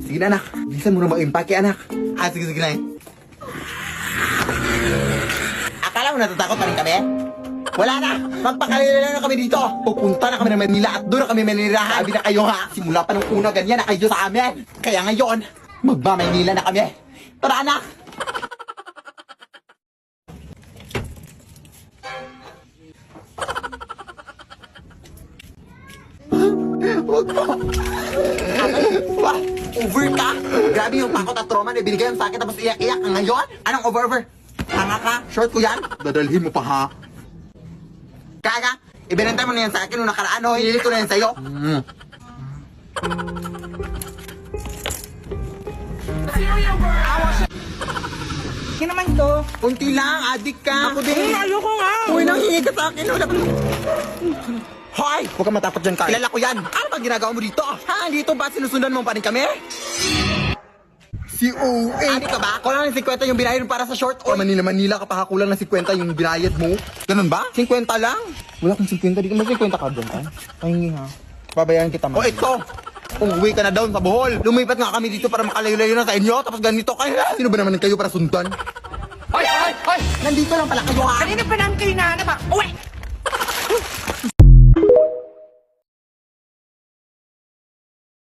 Sige na, anak. Bilisan mo na mag-impake, anak. Sige na eh. Akala mo natatakot pa rin kami? Wala na! Magpakalala na kami dito! Pupunta na kami ng Manila at doon na kami manirahan. Sabi na kayo ha! Simula pa nung una ganyan na kayo sa amin! Kaya ngayon, magmamaynila na kami! Tara anak! Huwag mo! Wah! Over ka! Grabe yung takot at trauma na binigay sa akin tapos iyak-iyak ka ngayon? Anong over? Hanga ka? Short ko yan? Dadalhin mo pa ha? Kaya, ibinantay mo na yan sa akin nung nakaraan, o hinilit ko na yan sa'yo. Hindi naman to. Kunti lang, adik ka. Ako din. Ayoko nga. Uy, nanghingi ka sa akin. Wala pa. Hoy! Huwag kang matakot dyan, Kyle. Kilala ko yan. Ano ba ginagawa mo dito? Ha? Dito ba sinusundan mo pa rin kami? Si OA. Adi ka ba? Kulang ng 50 yung binayad para sa short. O Manila ka pa, kulang ng 50 yung binayad mo. Ganun ba? 50 lang? Wala kang 50. Di ka may 50 ka doon, ay? Pahingi ha. Babayaran kita man. O ito! Umuwi ka na down sa Bohol. Lumipat nga kami dito para makalayo-layo na sa inyo. Tapos ganito kayo. Sino ba naman kayo para sundan? Hoy! Nandito lang pala kayo ha. Kanina pa namin kayo nahanap ha? Uwe!